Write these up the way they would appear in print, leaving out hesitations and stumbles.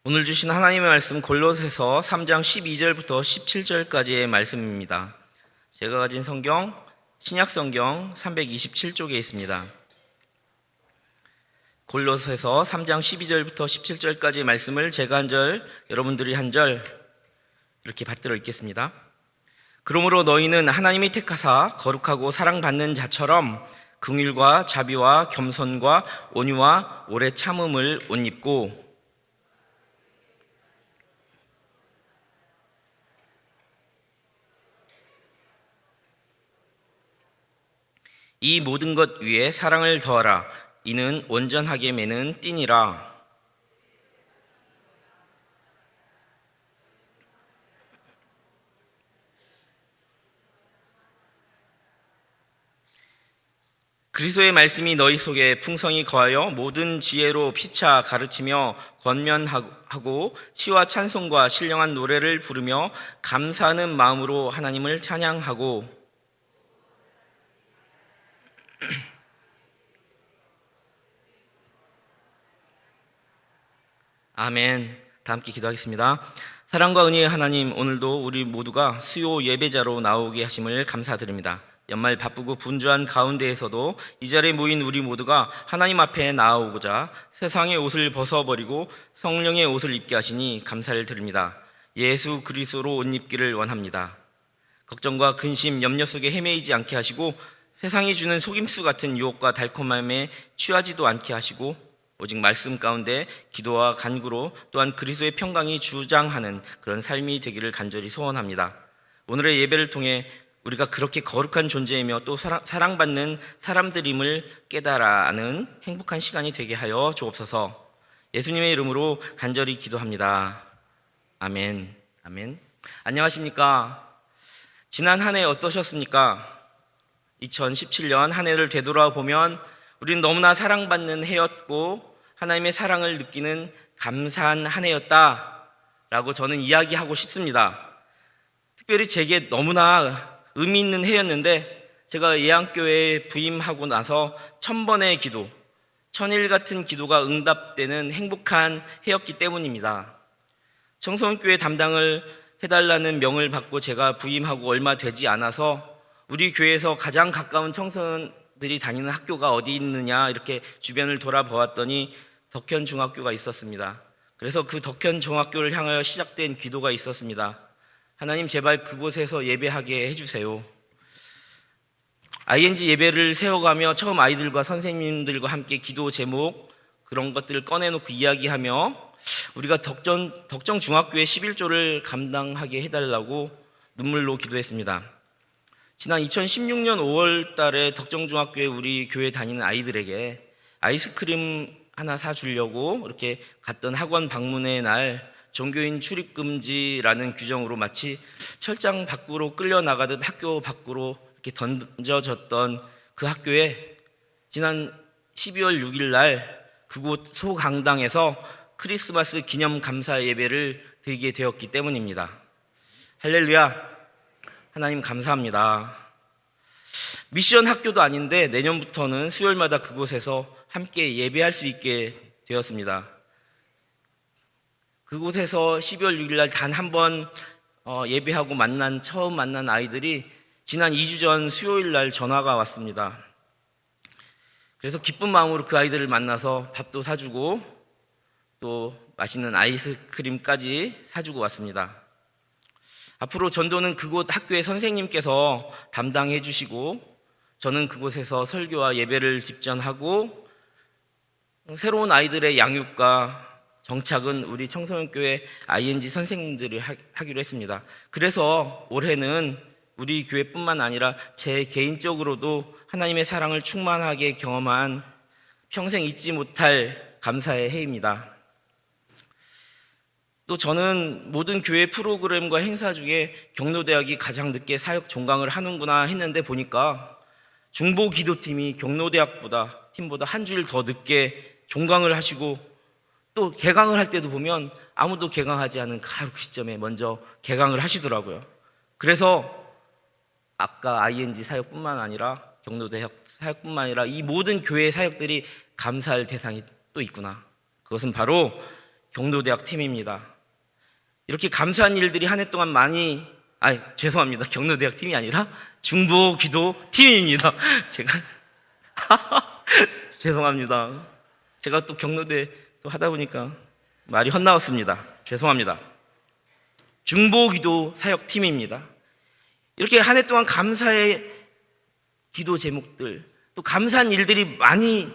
오늘 주신 하나님의 말씀 골로새서 3장 12절부터 17절까지의 말씀입니다. 제가 가진 성경 신약성경 327쪽에 있습니다. 골로새서 3장 12절부터 17절까지의 말씀을 제가 한 절, 여러분들이 한 절 이렇게 받들어 읽겠습니다. 그러므로 너희는 하나님이 택하사 거룩하고 사랑받는 자처럼 긍휼과 자비와 겸손과 온유와 오래 참음을 옷 입고 이 모든 것 위에 사랑을 더하라. 이는 온전하게 매는 띠니라. 그리스도의 말씀이 너희 속에 풍성히 거하여 모든 지혜로 피차 가르치며 권면하고 시와 찬송과 신령한 노래를 부르며 감사하는 마음으로 하나님을 찬양하고 아멘. 다 함께 기도하겠습니다. 사랑과 은혜의 하나님, 오늘도 우리 모두가 수요 예배자로 나오게 하심을 감사드립니다. 연말 바쁘고 분주한 가운데에서도 이 자리에 모인 우리 모두가 하나님 앞에 나아오고자 세상의 옷을 벗어버리고 성령의 옷을 입게 하시니 감사를 드립니다. 예수 그리스도로 옷 입기를 원합니다. 걱정과 근심, 염려 속에 헤매이지 않게 하시고 세상이 주는 속임수 같은 유혹과 달콤함에 취하지도 않게 하시고 오직 말씀 가운데 기도와 간구로 또한 그리스도의 평강이 주장하는 그런 삶이 되기를 간절히 소원합니다. 오늘의 예배를 통해 우리가 그렇게 거룩한 존재이며 또 사랑받는 사람들임을 깨달아 아는 행복한 시간이 되게 하여 주옵소서. 예수님의 이름으로 간절히 기도합니다. 아멘. 아멘. 안녕하십니까? 지난 한 해 어떠셨습니까? 2017년 한 해를 되돌아보면 우리는 너무나 사랑받는 해였고 하나님의 사랑을 느끼는 감사한 한 해였다라고 저는 이야기하고 싶습니다. 특별히 제게 너무나 의미 있는 해였는데 제가 예안교회에 부임하고 나서 1000번의 기도, 천일 같은 기도가 응답되는 행복한 해였기 때문입니다. 청소년교회 담당을 해달라는 명을 받고 제가 부임하고 얼마 되지 않아서 우리 교회에서 가장 가까운 청소년들이 다니는 학교가 어디 있느냐 이렇게 주변을 돌아보았더니 덕현중학교가 있었습니다. 그래서 그 덕현중학교를 향하여 시작된 기도가 있었습니다. 하나님, 제발 그곳에서 예배하게 해주세요. ING 예배를 세워가며 처음 아이들과 선생님들과 함께 기도 제목 그런 것들을 꺼내놓고 이야기하며 우리가 덕정중학교의 11조를 감당하게 해달라고 눈물로 기도했습니다. 지난 2016년 5월 달에 덕정중학교에 우리 교회 다니는 아이들에게 아이스크림 하나 사주려고 이렇게 갔던 학원 방문의 날 종교인 출입금지라는 규정으로 마치 철장 밖으로 끌려나가듯 학교 밖으로 이렇게 던져졌던 그 학교에 지난 12월 6일 날 그곳 소강당에서 크리스마스 기념 감사 예배를 드리게 되었기 때문입니다. 할렐루야. 하나님 감사합니다. 미션 학교도 아닌데 내년부터는 수요일마다 그곳에서 함께 예배할 수 있게 되었습니다. 그곳에서 12월 6일 날 단 한 번 예배하고 처음 만난 아이들이 지난 2주 전 수요일 날 전화가 왔습니다. 그래서 기쁜 마음으로 그 아이들을 만나서 밥도 사주고 또 맛있는 아이스크림까지 사주고 왔습니다. 앞으로 전도는 그곳 학교의 선생님께서 담당해 주시고 저는 그곳에서 설교와 예배를 집전하고 새로운 아이들의 양육과 정착은 우리 청소년교회 ING 선생님들이 하기로 했습니다. 그래서 올해는 우리 교회뿐만 아니라 제 개인적으로도 하나님의 사랑을 충만하게 경험한 평생 잊지 못할 감사의 해입니다. 또 저는 모든 교회 프로그램과 행사 중에 경로대학이 가장 늦게 사역 종강을 하는구나 했는데 보니까 중보 기도팀이 경로대학보다 한 주일 더 늦게 종강을 하시고 또 개강을 할 때도 보면 아무도 개강하지 않은 그 시점에 먼저 개강을 하시더라고요. 그래서 아까 ING 사역뿐만 아니라 경로대학 사역뿐만 아니라 이 모든 교회 사역들이 감사할 대상이 또 있구나. 그것은 바로 경로대학 팀입니다. 이렇게 감사한 일들이 한 해 동안 죄송합니다. 경로대학 팀이 아니라 중보기도 팀입니다. 제가 죄송합니다. 제가 또 경로대 또 하다 보니까 말이 헛나왔습니다. 죄송합니다. 중보기도 사역팀입니다. 이렇게 한 해 동안 감사의 기도 제목들, 또 감사한 일들이 많이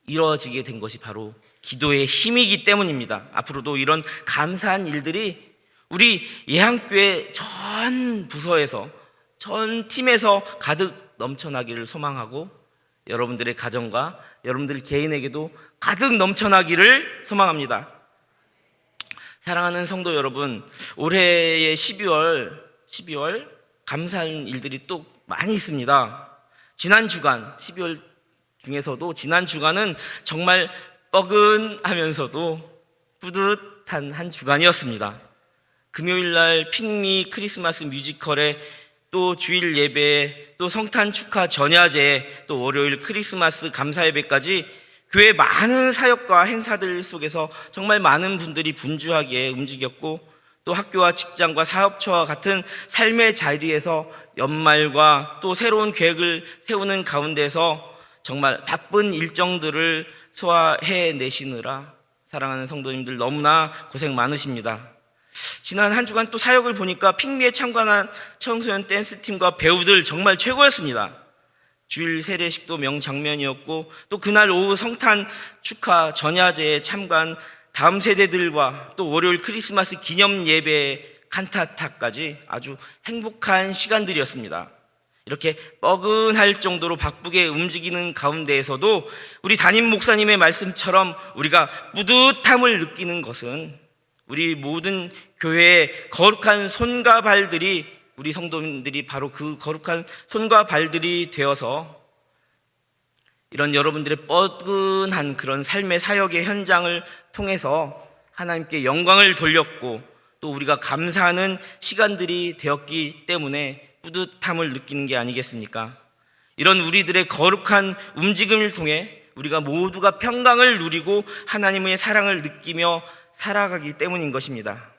이루어지게 된 것이 바로 기도의 힘이기 때문입니다. 앞으로도 이런 감사한 일들이 우리 예한교회 전 부서에서, 전 팀에서 가득 넘쳐나기를 소망하고, 여러분들의 가정과 여러분들 개인에게도 가득 넘쳐나기를 소망합니다. 사랑하는 성도 여러분, 올해의 12월 감사한 일들이 또 많이 있습니다. 지난 주간, 12월 중에서도 지난 주간은 정말 뻐근하면서도 뿌듯한 한 주간이었습니다. 금요일날 핑미 크리스마스 뮤지컬에, 또 주일 예배, 또 성탄 축하 전야제, 또 월요일 크리스마스 감사 예배까지 교회 많은 사역과 행사들 속에서 정말 많은 분들이 분주하게 움직였고, 또 학교와 직장과 사업처와 같은 삶의 자리에서 연말과 또 새로운 계획을 세우는 가운데서 정말 바쁜 일정들을 소화해내시느라 사랑하는 성도님들 너무나 고생 많으십니다. 지난 한 주간 또 사역을 보니까 핑미에 참관한 청소년 댄스팀과 배우들 정말 최고였습니다. 주일 세례식도 명장면이었고, 또 그날 오후 성탄 축하 전야제에 참관 다음 세대들과 또 월요일 크리스마스 기념 예배 칸타타까지 아주 행복한 시간들이었습니다. 이렇게 뻐근할 정도로 바쁘게 움직이는 가운데에서도 우리 담임 목사님의 말씀처럼 우리가 뿌듯함을 느끼는 것은 우리 모든 교회의 거룩한 손과 발들이, 우리 성도님들이 바로 그 거룩한 손과 발들이 되어서 이런 여러분들의 뻐근한 그런 삶의 사역의 현장을 통해서 하나님께 영광을 돌렸고, 또 우리가 감사하는 시간들이 되었기 때문에 뿌듯함을 느끼는 게 아니겠습니까? 이런 우리들의 거룩한 움직임을 통해 우리가 모두가 평강을 누리고 하나님의 사랑을 느끼며 살아가기 때문인 것입니다.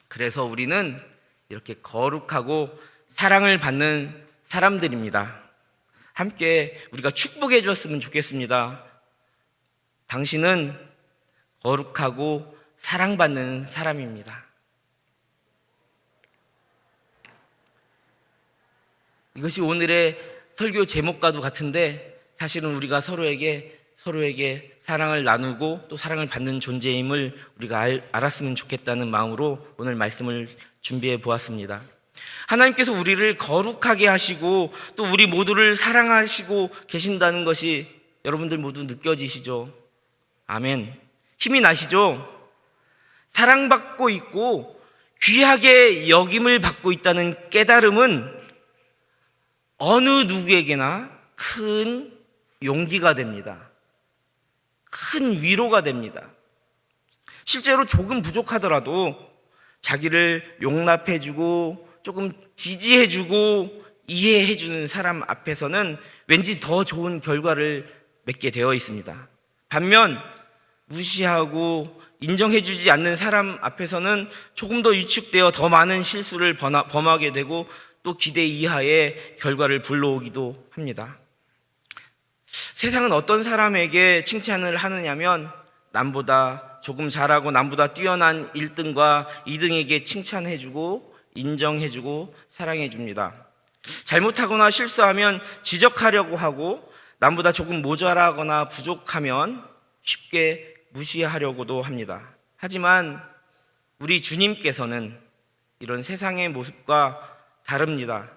그래서 우리는 이렇게 거룩하고 사랑을 받는 사람들입니다. 함께 우리가 축복해 주었으면 좋겠습니다. 당신은 거룩하고 사랑받는 사람입니다. 이것이 오늘의 설교 제목과도 같은데, 사실은 우리가 서로에게 사랑을 나누고 또 사랑을 받는 존재임을 우리가 알았으면 좋겠다는 마음으로 오늘 말씀을 준비해 보았습니다. 하나님께서 우리를 거룩하게 하시고 또 우리 모두를 사랑하시고 계신다는 것이 여러분들 모두 느껴지시죠? 아멘. 힘이 나시죠? 사랑받고 있고 귀하게 여김을 받고 있다는 깨달음은 어느 누구에게나 큰 용기가 됩니다. 큰 위로가 됩니다. 실제로 조금 부족하더라도 자기를 용납해주고 조금 지지해주고 이해해주는 사람 앞에서는 왠지 더 좋은 결과를 맺게 되어 있습니다. 반면 무시하고 인정해주지 않는 사람 앞에서는 조금 더 위축되어 더 많은 실수를 범하게 되고 또 기대 이하의 결과를 불러오기도 합니다. 세상은 어떤 사람에게 칭찬을 하느냐면 남보다 조금 잘하고 남보다 뛰어난 1등과 2등에게 칭찬해주고 인정해주고 사랑해줍니다. 잘못하거나 실수하면 지적하려고 하고 남보다 조금 모자라거나 부족하면 쉽게 무시하려고도 합니다. 하지만 우리 주님께서는 이런 세상의 모습과 다릅니다.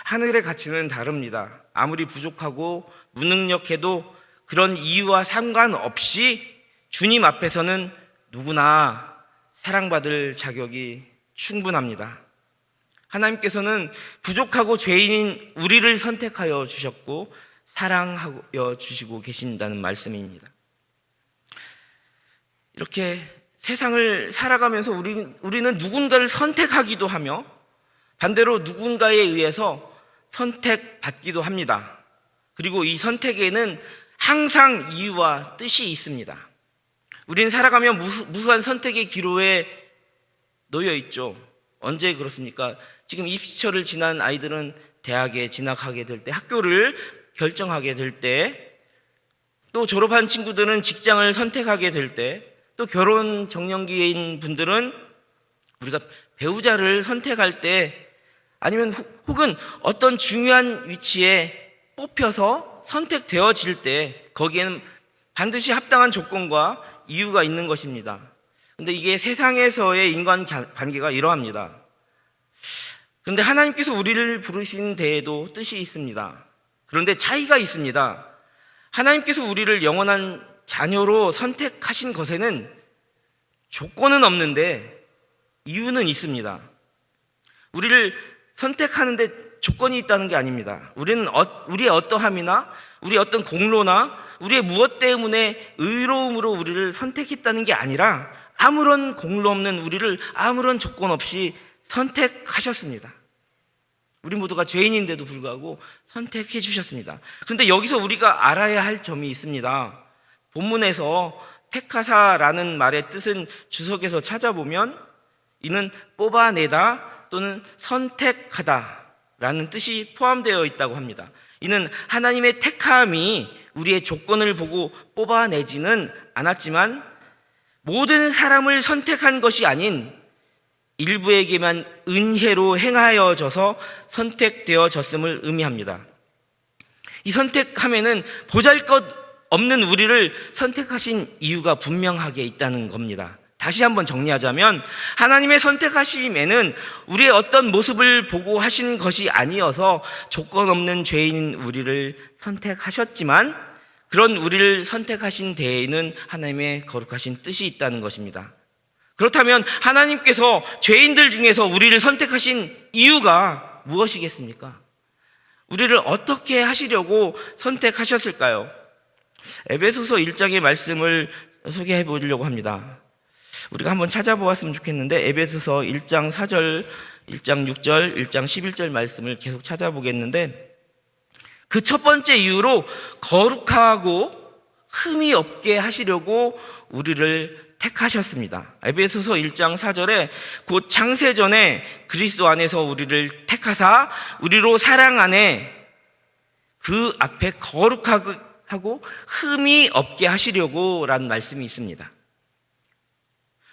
하늘의 가치는 다릅니다. 아무리 부족하고 무능력해도 그런 이유와 상관없이 주님 앞에서는 누구나 사랑받을 자격이 충분합니다. 하나님께서는 부족하고 죄인인 우리를 선택하여 주셨고 사랑하여 주시고 계신다는 말씀입니다. 이렇게 세상을 살아가면서 우리는 누군가를 선택하기도 하며 반대로 누군가에 의해서 선택받기도 합니다. 그리고 이 선택에는 항상 이유와 뜻이 있습니다. 우리는 살아가며 무수한 선택의 기로에 놓여 있죠. 언제 그렇습니까? 지금 입시철을 지난 아이들은 대학에 진학하게 될 때, 학교를 결정하게 될 때, 또 졸업한 친구들은 직장을 선택하게 될 때, 또 결혼 정년기인 분들은 우리가 배우자를 선택할 때, 아니면 혹은 어떤 중요한 위치에 뽑혀서 선택되어질 때, 거기에는 반드시 합당한 조건과 이유가 있는 것입니다. 근데 이게 세상에서의 인간 관계가 이러합니다. 그런데 하나님께서 우리를 부르신 데에도 뜻이 있습니다. 그런데 차이가 있습니다. 하나님께서 우리를 영원한 자녀로 선택하신 것에는 조건은 없는데 이유는 있습니다. 우리를 선택하는데 조건이 있다는 게 아닙니다. 우리는 우리의 어떠함이나 우리의 어떤 공로나 우리의 무엇 때문에 의로움으로 우리를 선택했다는 게 아니라 아무런 공로 없는 우리를 아무런 조건 없이 선택하셨습니다. 우리 모두가 죄인인데도 불구하고 선택해 주셨습니다. 그런데 여기서 우리가 알아야 할 점이 있습니다. 본문에서 택하사라는 말의 뜻은 주석에서 찾아보면 이는 뽑아내다 또는 선택하다라는 뜻이 포함되어 있다고 합니다. 이는 하나님의 택함이 우리의 조건을 보고 뽑아내지는 않았지만 모든 사람을 선택한 것이 아닌 일부에게만 은혜로 행하여져서 선택되어졌음을 의미합니다. 이 선택함에는 보잘것없는 우리를 선택하신 이유가 분명하게 있다는 겁니다. 다시 한번 정리하자면 하나님의 선택하심에는 우리의 어떤 모습을 보고 하신 것이 아니어서 조건 없는 죄인인 우리를 선택하셨지만 그런 우리를 선택하신 데에는 하나님의 거룩하신 뜻이 있다는 것입니다. 그렇다면 하나님께서 죄인들 중에서 우리를 선택하신 이유가 무엇이겠습니까? 우리를 어떻게 하시려고 선택하셨을까요? 에베소서 1장의 말씀을 소개해 보려고 합니다. 우리가 한번 찾아보았으면 좋겠는데 에베소서 1장 4절, 1장 6절, 1장 11절 말씀을 계속 찾아보겠는데 그 첫 번째 이유로 거룩하고 흠이 없게 하시려고 우리를 택하셨습니다. 에베소서 1장 4절에 곧 창세전에 그리스도 안에서 우리를 택하사 우리로 사랑 안에 그 앞에 거룩하고 흠이 없게 하시려고 라는 말씀이 있습니다.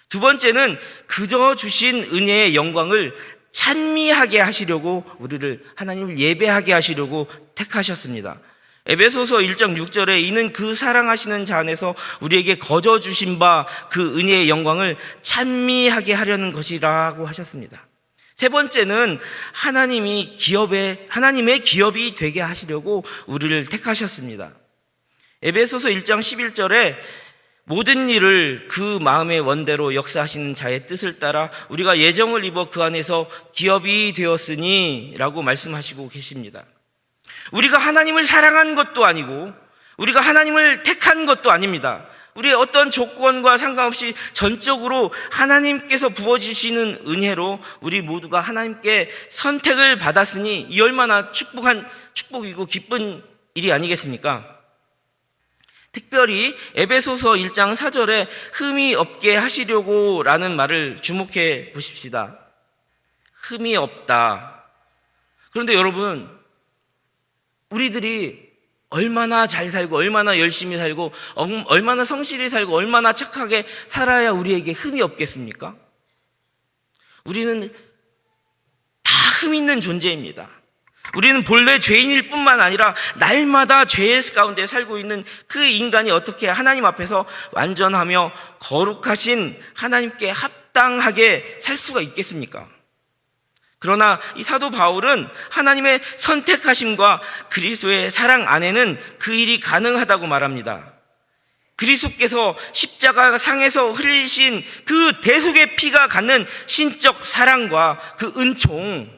두 번째는 그저 주신 은혜의 영광을 찬미하게 하시려고 우리를 하나님을 예배하게 하시려고 택하셨습니다. 에베소서 1장 6절에 이는 그 사랑하시는 자 안에서 우리에게 거저 주신 바 그 은혜의 영광을 찬미하게 하려는 것이라고 하셨습니다. 세 번째는 하나님의 기업이 되게 하시려고 우리를 택하셨습니다. 에베소서 1장 11절에 모든 일을 그 마음의 원대로 역사하시는 자의 뜻을 따라 우리가 예정을 입어 그 안에서 기업이 되었으니 라고 말씀하시고 계십니다. 우리가 하나님을 사랑한 것도 아니고 우리가 하나님을 택한 것도 아닙니다. 우리의 어떤 조건과 상관없이 전적으로 하나님께서 부어주시는 은혜로 우리 모두가 하나님께 선택을 받았으니 이 얼마나 축복이고 기쁜 일이 아니겠습니까? 특별히 에베소서 1장 4절에 흠이 없게 하시려고 라는 말을 주목해 보십시다. 흠이 없다. 그런데 여러분, 우리들이 얼마나 잘 살고 얼마나 열심히 살고 얼마나 성실히 살고 얼마나 착하게 살아야 우리에게 흠이 없겠습니까? 우리는 다 흠 있는 존재입니다. 우리는 본래 죄인일 뿐만 아니라 날마다 죄 가운데 살고 있는 그 인간이 어떻게 하나님 앞에서 완전하며 거룩하신 하나님께 합당하게 살 수가 있겠습니까? 그러나 이 사도 바울은 하나님의 선택하심과 그리스도의 사랑 안에는 그 일이 가능하다고 말합니다. 그리스도께서 십자가 상에서 흘리신 그 대속의 피가 갖는 신적 사랑과 그 은총,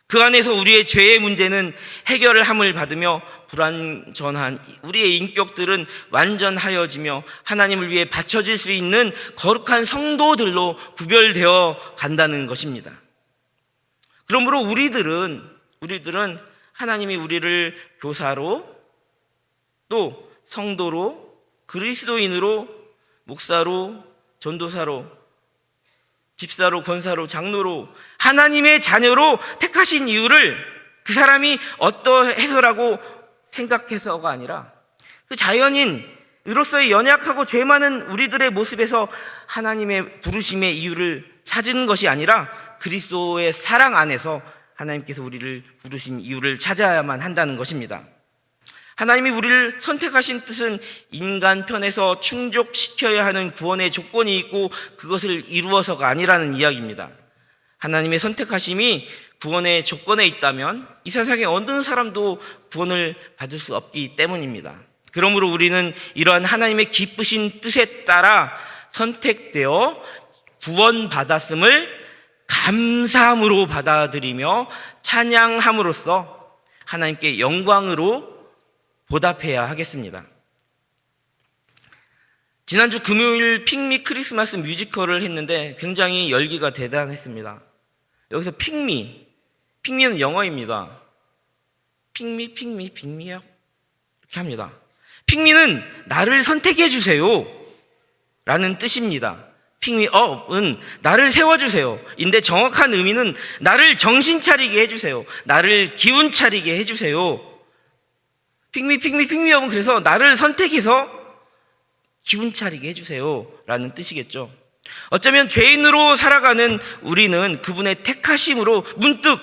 그 안에서 우리의 죄의 문제는 해결을 함을 받으며 불완전한 우리의 인격들은 완전하여지며 하나님을 위해 바쳐질 수 있는 거룩한 성도들로 구별되어 간다는 것입니다. 그러므로 우리들은 하나님이 우리를 교사로 또 성도로 그리스도인으로 목사로, 전도사로, 집사로, 권사로, 장로로 하나님의 자녀로 택하신 이유를 그 사람이 어떠해서라고 생각해서가 아니라 그 자연인으로서의 연약하고 죄 많은 우리들의 모습에서 하나님의 부르심의 이유를 찾은 것이 아니라 그리스도의 사랑 안에서 하나님께서 우리를 부르신 이유를 찾아야만 한다는 것입니다. 하나님이 우리를 선택하신 뜻은 인간 편에서 충족시켜야 하는 구원의 조건이 있고 그것을 이루어서가 아니라는 이야기입니다. 하나님의 선택하심이 구원의 조건에 있다면 이 세상에 어느 사람도 구원을 받을 수 없기 때문입니다. 그러므로 우리는 이러한 하나님의 기쁘신 뜻에 따라 선택되어 구원받았음을 감사함으로 받아들이며 찬양함으로써 하나님께 영광으로 보답해야 하겠습니다. 지난주 금요일 핑미 크리스마스 뮤지컬을 했는데 굉장히 열기가 대단했습니다. 여기서 핑미는 영어입니다. 핑미요 이렇게 합니다. 핑미는 나를 선택해 주세요 라는 뜻입니다. 핑미업은 나를 세워주세요 인데 정확한 의미는 나를 정신 차리게 해주세요, 나를 기운 차리게 해주세요. 핑미업은 그래서 나를 선택해서 기운 차리게 해주세요 라는 뜻이겠죠. 어쩌면 죄인으로 살아가는 우리는 그분의 택하심으로 문득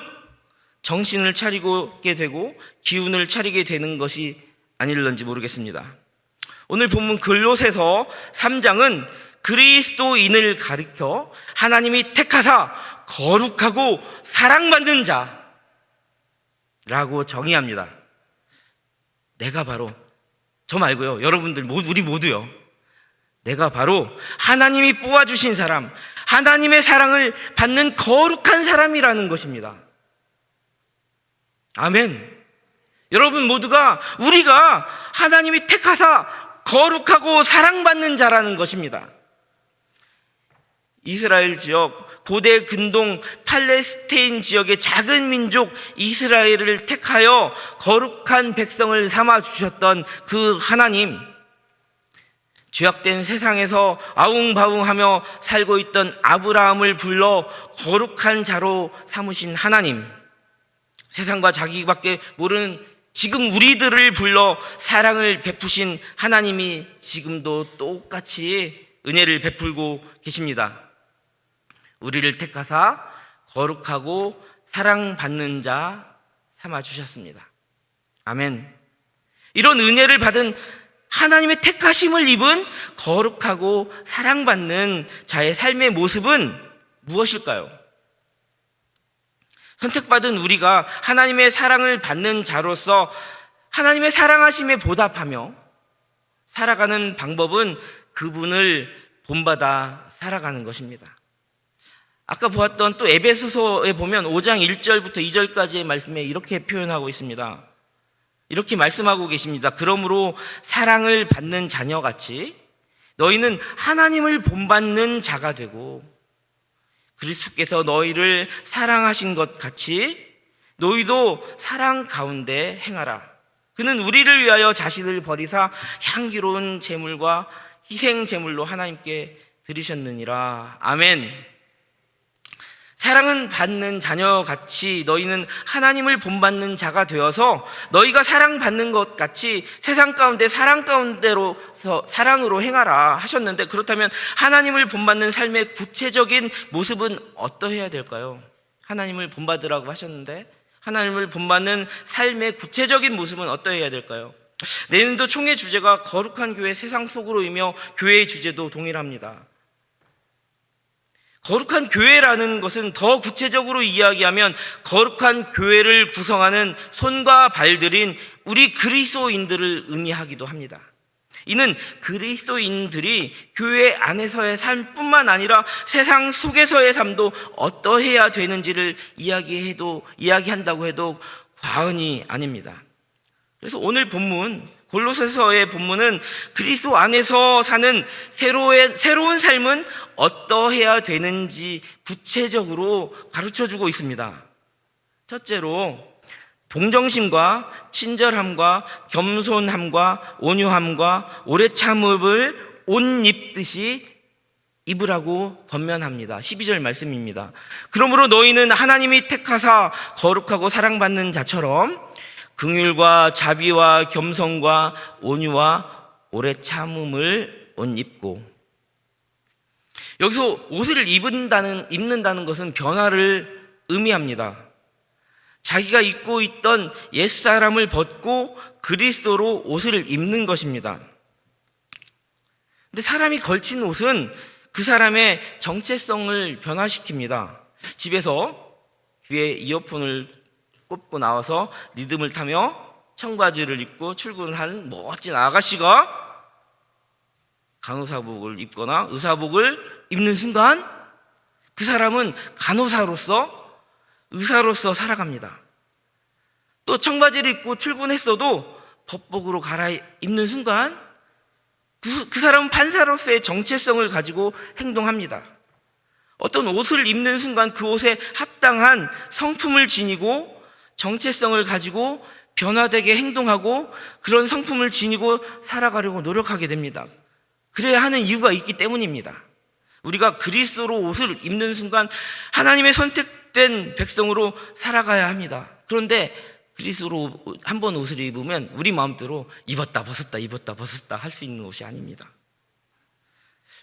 정신을 차리게 되고 기운을 차리게 되는 것이 아닐런지 모르겠습니다. 오늘 본문 골로새서 3장은 그리스도인을 가리켜 하나님이 택하사 거룩하고 사랑받는 자라고 정의합니다. 내가 바로, 저 말고요, 여러분들 우리 모두요, 내가 바로 하나님이 뽑아주신 사람, 하나님의 사랑을 받는 거룩한 사람이라는 것입니다. 아멘. 여러분 모두가, 우리가 하나님이 택하사 거룩하고 사랑받는 자라는 것입니다. 이스라엘 지역, 고대 근동 팔레스타인 지역의 작은 민족 이스라엘을 택하여 거룩한 백성을 삼아 주셨던 그 하나님, 죄악된 세상에서 아웅바웅하며 살고 있던 아브라함을 불러 거룩한 자로 삼으신 하나님, 세상과 자기밖에 모르는 지금 우리들을 불러 사랑을 베푸신 하나님이 지금도 똑같이 은혜를 베풀고 계십니다. 우리를 택하사 거룩하고 사랑받는 자 삼아주셨습니다. 아멘. 이런 은혜를 받은 하나님의 택하심을 입은 거룩하고 사랑받는 자의 삶의 모습은 무엇일까요? 선택받은 우리가 하나님의 사랑을 받는 자로서 하나님의 사랑하심에 보답하며 살아가는 방법은 그분을 본받아 살아가는 것입니다. 아까 보았던 또 에베소서에 보면 5장 1절부터 2절까지의 말씀에 이렇게 표현하고 있습니다. 이렇게 말씀하고 계십니다. 그러므로 사랑을 받는 자녀같이 너희는 하나님을 본받는 자가 되고 그리스도께서 너희를 사랑하신 것 같이 너희도 사랑 가운데 행하라. 그는 우리를 위하여 자신을 버리사 향기로운 제물과 희생 제물로 하나님께 드리셨느니라. 아멘. 사랑은 받는 자녀같이 너희는 하나님을 본받는 자가 되어서 너희가 사랑받는 것 같이 세상 가운데 사랑 가운데로서 사랑으로 행하라 하셨는데, 그렇다면 하나님을 본받는 삶의 구체적인 모습은 어떠해야 될까요? 하나님을 본받으라고 하셨는데 하나님을 본받는 삶의 구체적인 모습은 어떠해야 될까요? 내년도 총회 주제가 거룩한 교회 세상 속으로이며 교회의 주제도 동일합니다. 거룩한 교회라는 것은 더 구체적으로 이야기하면 거룩한 교회를 구성하는 손과 발들인 우리 그리스도인들을 의미하기도 합니다. 이는 그리스도인들이 교회 안에서의 삶뿐만 아니라 세상 속에서의 삶도 어떠해야 되는지를 이야기한다고 해도 과언이 아닙니다. 그래서 오늘 본문, 골로새서의 본문은 그리스도 안에서 사는 새로운 삶은 어떠해야 되는지 구체적으로 가르쳐주고 있습니다. 첫째로 동정심과 친절함과 겸손함과 온유함과 오래 참음을 옷 입듯이 입으라고 권면합니다. 12절 말씀입니다. 그러므로 너희는 하나님이 택하사 거룩하고 사랑받는 자처럼 긍휼과 자비와 겸손과 온유와 오래 참음을 옷 입고. 여기서 옷을 입는다는 것은 변화를 의미합니다. 자기가 입고 있던 옛사람을 벗고 그리스도로 옷을 입는 것입니다. 근데 사람이 걸친 옷은 그 사람의 정체성을 변화시킵니다. 집에서 귀에 이어폰을 꽂고 나와서 리듬을 타며 청바지를 입고 출근한 멋진 아가씨가 간호사복을 입거나 의사복을 입는 순간 그 사람은 간호사로서, 의사로서 살아갑니다. 또 청바지를 입고 출근했어도 법복으로 갈아입는 순간 그 사람은 판사로서의 정체성을 가지고 행동합니다. 어떤 옷을 입는 순간 그 옷에 합당한 성품을 지니고 정체성을 가지고 변화되게 행동하고 그런 성품을 지니고 살아가려고 노력하게 됩니다. 그래야 하는 이유가 있기 때문입니다. 우리가 그리스도로 옷을 입는 순간 하나님의 선택된 백성으로 살아가야 합니다. 그런데 그리스도로 한번 옷을 입으면 우리 마음대로 입었다 벗었다 할 수 있는 옷이 아닙니다.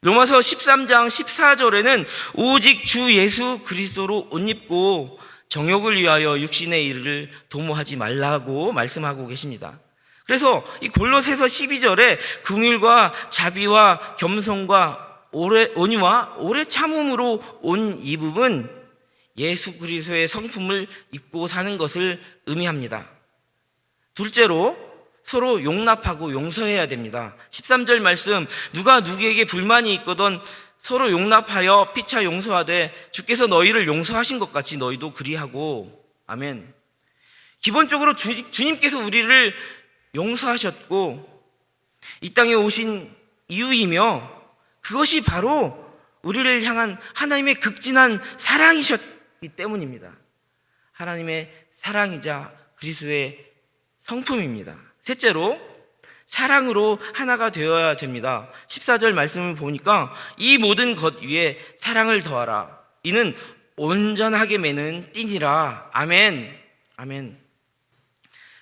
로마서 13장 14절에는 오직 주 예수 그리스도로 옷 입고 정욕을 위하여 육신의 일을 도모하지 말라고 말씀하고 계십니다. 그래서 이 골로새서 12절에 긍휼과 자비와 겸손과 온유와 오래 참음으로 옷 입음은 예수 그리스도의 성품을 입고 사는 것을 의미합니다. 둘째로 서로 용납하고 용서해야 됩니다. 13절 말씀, 누가 누구에게 불만이 있거든 서로 용납하여 피차 용서하되 주께서 너희를 용서하신 것 같이 너희도 그리하고. 아멘. 기본적으로 주님께서 우리를 용서하셨고 이 땅에 오신 이유이며 그것이 바로 우리를 향한 하나님의 극진한 사랑이셨기 때문입니다. 하나님의 사랑이자 그리스도의 성품입니다. 셋째로 사랑으로 하나가 되어야 됩니다. 14절 말씀을 보니까 이 모든 것 위에 사랑을 더하라. 이는 온전하게 매는 띠니라. 아멘. 아멘.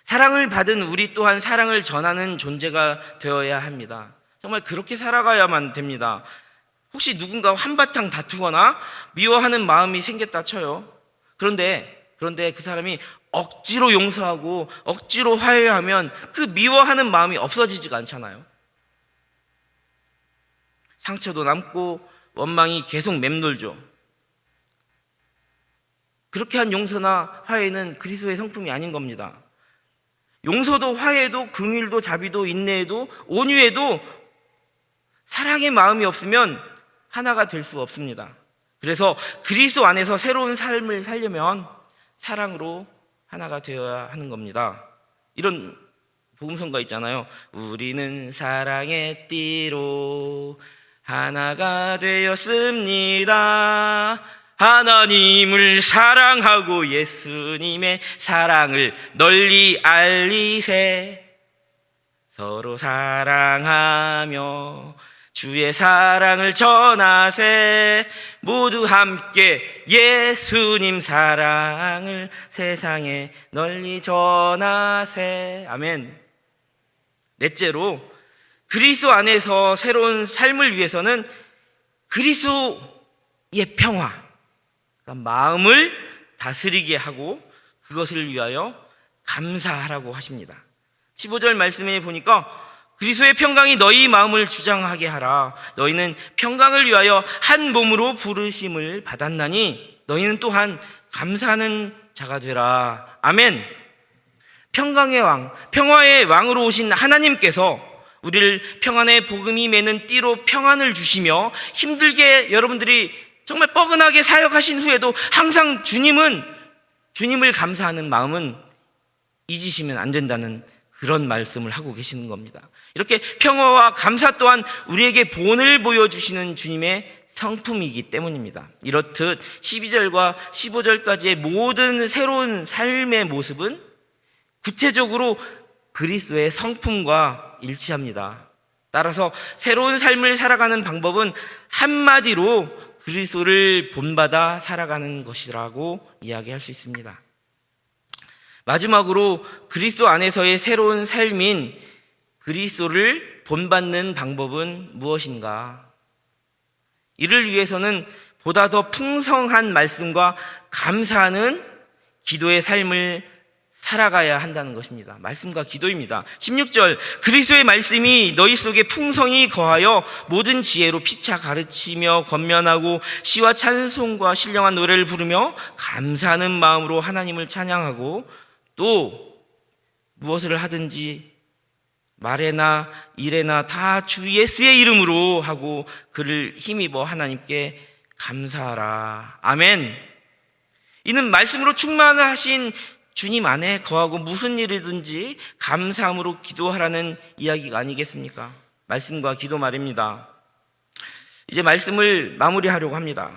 사랑을 받은 우리 또한 사랑을 전하는 존재가 되어야 합니다. 정말 그렇게 살아가야만 됩니다. 혹시 누군가 한바탕 다투거나 미워하는 마음이 생겼다 쳐요. 그런데 그 사람이 억지로 용서하고 억지로 화해하면 그 미워하는 마음이 없어지지가 않잖아요. 상처도 남고 원망이 계속 맴돌죠. 그렇게 한 용서나 화해는 그리스도의 성품이 아닌 겁니다. 용서도 화해도 긍휼도 자비도 인내에도 온유에도 사랑의 마음이 없으면 하나가 될 수 없습니다. 그래서 그리스도 안에서 새로운 삶을 살려면 사랑으로 하나가 되어야 하는 겁니다. 이런 복음성가 있잖아요. 우리는 사랑의 띠로 하나가 되었습니다. 하나님을 사랑하고 예수님의 사랑을 널리 알리세. 서로 사랑하며 주의 사랑을 전하세. 모두 함께 예수님 사랑을 세상에 널리 전하세. 아멘. 넷째로 그리스도 안에서 새로운 삶을 위해서는 그리스도의 평화, 그러니까 마음을 다스리게 하고 그것을 위하여 감사하라고 하십니다. 15절 말씀에 보니까 그리스도의 평강이 너희 마음을 주장하게 하라. 너희는 평강을 위하여 한 몸으로 부르심을 받았나니 너희는 또한 감사하는 자가 되라. 아멘. 평강의 왕, 평화의 왕으로 오신 하나님께서 우리를 평안의 복음이 매는 띠로 평안을 주시며 힘들게 여러분들이 정말 뻐근하게 사역하신 후에도 항상 주님을 감사하는 마음은 잊으시면 안 된다는 그런 말씀을 하고 계시는 겁니다. 이렇게 평화와 감사 또한 우리에게 본을 보여주시는 주님의 성품이기 때문입니다. 이렇듯 12절과 15절까지의 모든 새로운 삶의 모습은 구체적으로 그리스도의 성품과 일치합니다. 따라서 새로운 삶을 살아가는 방법은 한마디로 그리스도를 본받아 살아가는 것이라고 이야기할 수 있습니다. 마지막으로 그리스도 안에서의 새로운 삶인 그리스도를 본받는 방법은 무엇인가? 이를 위해서는 보다 더 풍성한 말씀과 감사하는 기도의 삶을 살아가야 한다는 것입니다. 말씀과 기도입니다. 16절, 그리스도의 말씀이 너희 속에 풍성히 거하여 모든 지혜로 피차 가르치며 권면하고 시와 찬송과 신령한 노래를 부르며 감사하는 마음으로 하나님을 찬양하고 또 무엇을 하든지 말에나 일에나 다 주 예수의 이름으로 하고 그를 힘입어 하나님께 감사하라. 아멘. 이는 말씀으로 충만하신 주님 안에 거하고 무슨 일이든지 감사함으로 기도하라는 이야기가 아니겠습니까? 말씀과 기도 말입니다. 이제 말씀을 마무리하려고 합니다.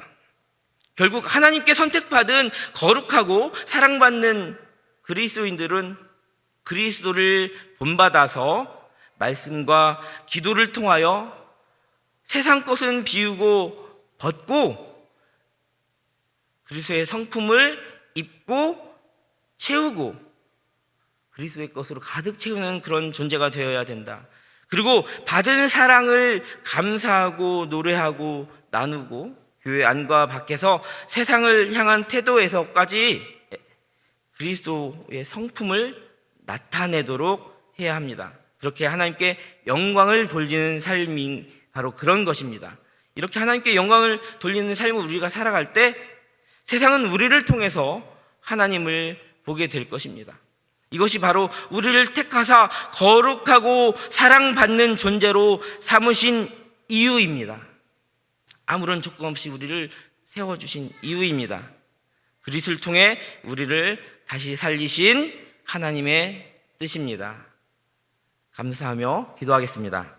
결국 하나님께 선택받은 거룩하고 사랑받는 그리스도인들은 그리스도를 본받아서 말씀과 기도를 통하여 세상 것은 비우고 벗고 그리스도의 성품을 입고 채우고 그리스도의 것으로 가득 채우는 그런 존재가 되어야 된다. 그리고 받은 사랑을 감사하고 노래하고 나누고 교회 안과 밖에서 세상을 향한 태도에서까지 그리스도의 성품을 나타내도록 해야 합니다. 그렇게 하나님께 영광을 돌리는 삶이 바로 그런 것입니다. 이렇게 하나님께 영광을 돌리는 삶을 우리가 살아갈 때 세상은 우리를 통해서 하나님을 보게 될 것입니다. 이것이 바로 우리를 택하사 거룩하고 사랑받는 존재로 삼으신 이유입니다. 아무런 조건 없이 우리를 세워주신 이유입니다. 그리스도를 통해 우리를 다시 살리신 하나님의 뜻입니다. 감사하며 기도하겠습니다.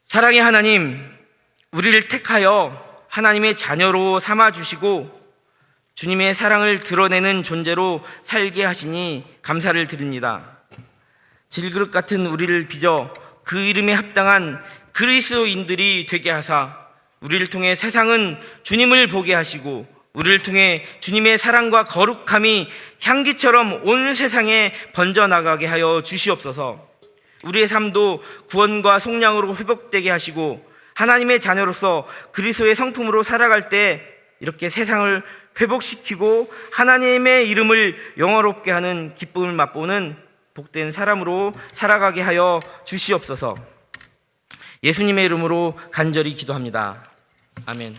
사랑의 하나님, 우리를 택하여 하나님의 자녀로 삼아주시고 주님의 사랑을 드러내는 존재로 살게 하시니 감사를 드립니다. 질그릇 같은 우리를 빚어 그 이름에 합당한 그리스도인들이 되게 하사 우리를 통해 세상은 주님을 보게 하시고 우리를 통해 주님의 사랑과 거룩함이 향기처럼 온 세상에 번져나가게 하여 주시옵소서. 우리의 삶도 구원과 속량으로 회복되게 하시고 하나님의 자녀로서 그리스도의 성품으로 살아갈 때 이렇게 세상을 회복시키고 하나님의 이름을 영화롭게 하는 기쁨을 맛보는 복된 사람으로 살아가게 하여 주시옵소서. 예수님의 이름으로 간절히 기도합니다. 아멘.